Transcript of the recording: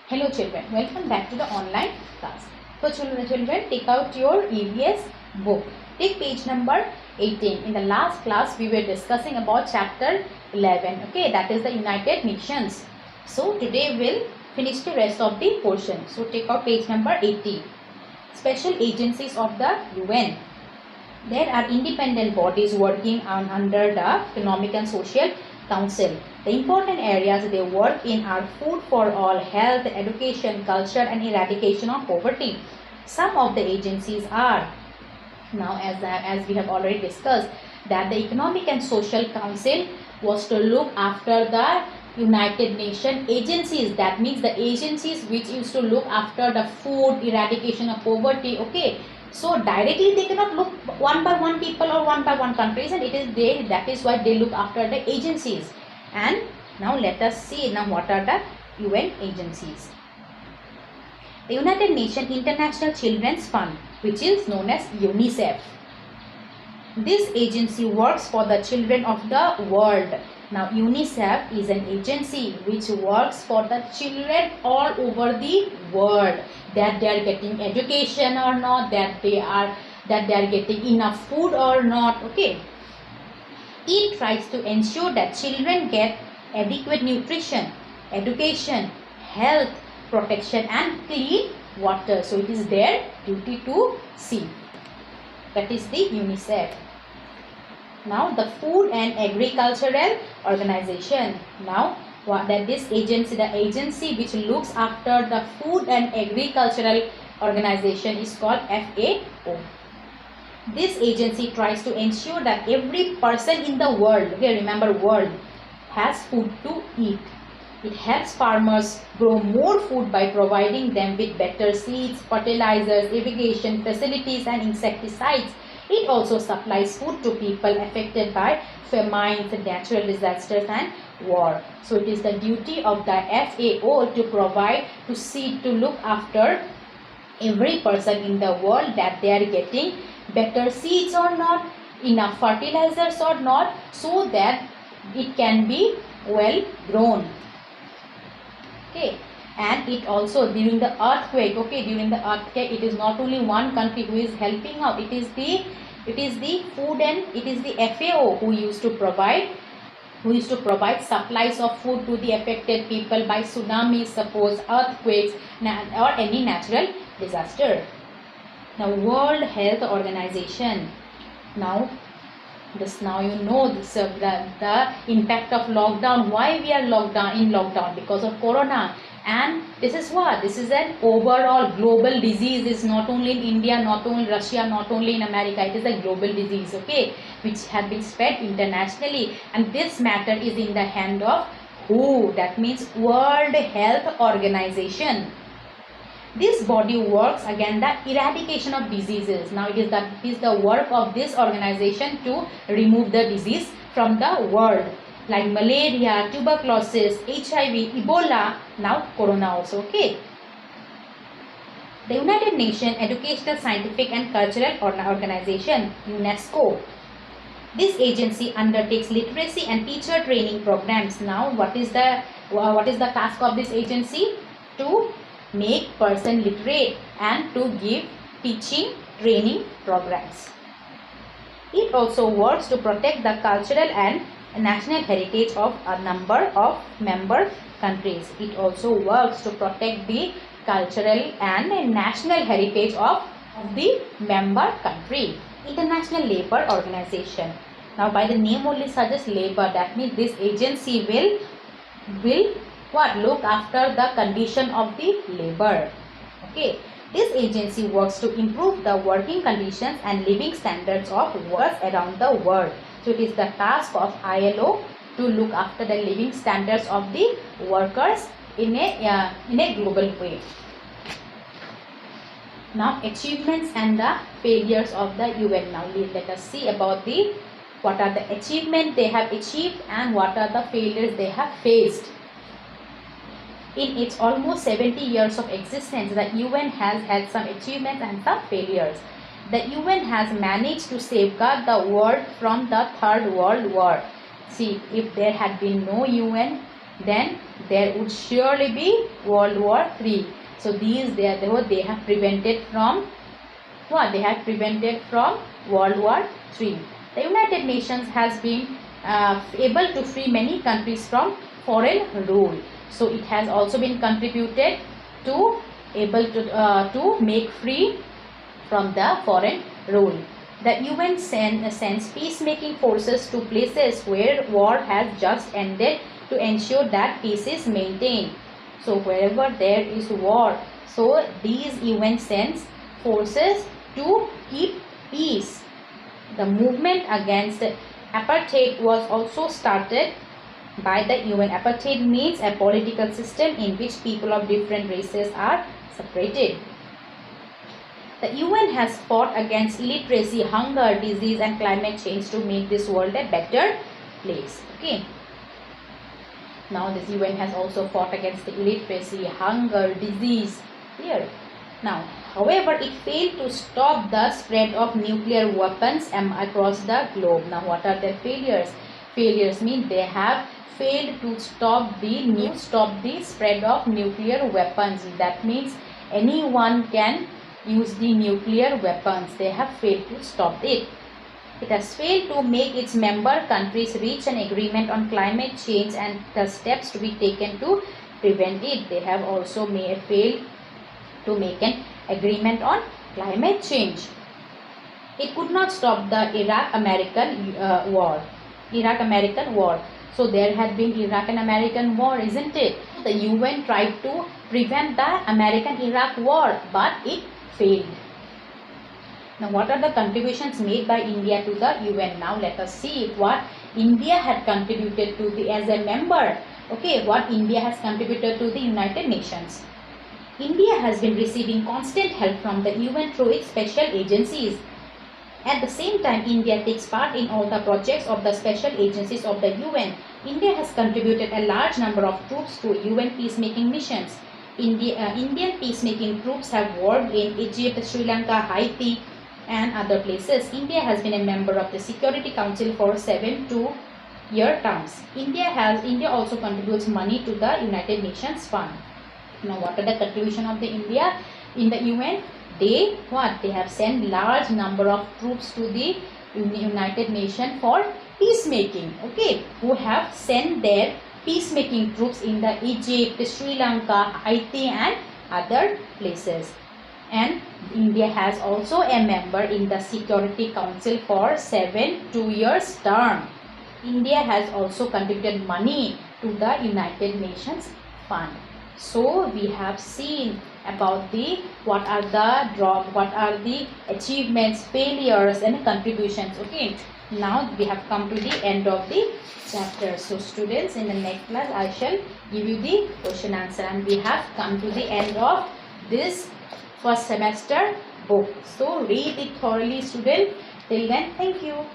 Hello children, welcome back to the online class. So children, take out your EVS book. Take page number 18. In the last class, we were discussing about chapter 11. Okay, that is the United Nations. So today we'll finish the rest of the portion. So take out page number 18. Special agencies of the UN. There are independent bodies working under the Economic and Social Council. The important areas they work in are food for all, health, education, culture and eradication of poverty. Some of the agencies are, now as we have already discussed, that the Economic and Social Council was to look after the United Nations agencies. That means the agencies which used to look after the food, eradication of poverty. Okay, so directly they cannot look one by one people or one by one countries, and it is they, that is why they look after the agencies. And now let us see now what are the UN agencies. The United Nations International Children's Fund, which is known as UNICEF. This agency works for the children of the world. Now UNICEF is an agency which works for the children all over the world, that they are getting education or not, that they are getting enough food or not. Okay, it tries to ensure that children get adequate nutrition, education, health, protection and clean water. So it is their duty to see. That is the UNICEF. Now the Food and Agricultural Organization. Now that this agency, the agency which looks after the Food and Agricultural Organization, is called FAO. This agency tries to ensure that every person in the world, okay, remember world, has food to eat. It helps farmers grow more food by providing them with better seeds, fertilizers, irrigation facilities and insecticides. It also supplies food to people affected by famines, natural disasters and war. So it is the duty of the FAO to provide, to look after every person in the world, that they are getting better seeds or not, enough fertilizers or not, so that it can be well grown. Okay, and it also during the earthquake, okay, during the earthquake, it is not only one country who is helping out, it is the food and it is the FAO who used to provide supplies of food to the affected people by tsunamis, suppose earthquakes or any natural disaster. Now World Health Organization. Now you know this, the impact of lockdown. Why we are in lockdown? Because of corona. And this is what? This is an overall global disease. It's not only in India, not only in Russia, not only in America. It is a global disease, okay, which has been spread internationally. And this matter is in the hand of WHO? That means World Health Organization. This body works against the eradication of diseases. Now it is the work of this organization to remove the disease from the world, like malaria, tuberculosis, HIV, Ebola, now corona also. Okay. The United Nations Educational, Scientific and Cultural Organization, UNESCO. This agency undertakes literacy and teacher training programs. Now what is the task of this agency? To make person literate and to give teaching training programs. It also works to protect the cultural and national heritage of a number of member countries. It also works to protect the cultural and national heritage of the member country. International Labour Organization. Now by the name only suggests labor, that means this agency will look after the condition of the labor. Okay, this agency works to improve the working conditions and living standards of workers around the world. So it is the task of ILO to look after the living standards of the workers in a global way. Now achievements and the failures of the UN. Now let us see about what are the achievements they have achieved and what are the failures they have faced. In its almost 70 years of existence, the UN has had some achievements and some failures. The UN has managed to safeguard the world from the Third World War. See, if there had been no UN, then there would surely be World War III. So these they have prevented from what? They have prevented from World War III. The United Nations has been able to free many countries from foreign rule. So it has also been contributed to to make free from the foreign rule. The UN sends peacemaking forces to places where war has just ended to ensure that peace is maintained. So wherever there is war, so these UN sends forces to keep peace. The movement against apartheid was also started by the UN. Apartheid means a political system in which people of different races are separated. The UN has fought against illiteracy, hunger, disease and climate change to make this world a better place. Okay. Now this UN has also fought against the illiteracy, hunger, disease. Here. Now, however, it failed to stop the spread of nuclear weapons across the globe. Now, what are their failures? Failures mean they have failed to stop the spread of nuclear weapons. That means anyone can use the nuclear weapons. They have failed to stop it. It has failed to make its member countries reach an agreement on climate change and the steps to be taken to prevent it. They have also failed to make an agreement on climate change. It could not stop the Iraq-American war. So there had been Iraq and American war, isn't it? The UN tried to prevent the American-Iraq war, but it failed. Now, what are the contributions made by India to the UN? Now, let us see what India had contributed to as a member. Okay, what India has contributed to the United Nations. India has been receiving constant help from the UN through its special agencies. At the same time, India takes part in all the projects of the special agencies of the UN. India has contributed a large number of troops to UN peacemaking missions. Indian peacemaking troops have worked in Egypt, Sri Lanka, Haiti and other places. India has been a member of the Security Council for 7 2-year terms. India also contributes money to the United Nations Fund. Now, what are the contribution of the India in the UN? They have sent large number of troops to the United Nations for peacemaking. Okay, who have sent their peacemaking troops in the Egypt, Sri Lanka, Haiti and other places. And India has also a member in the Security Council for 7 2-year term. India has also contributed money to the United Nations Fund. So we have seen about what are the achievements, failures and contributions. Okay, now we have come to the end of the chapter. So students, in the next class I shall give you the question answer, and we have come to the end of this first semester book. So read it thoroughly, student. Till then, thank you.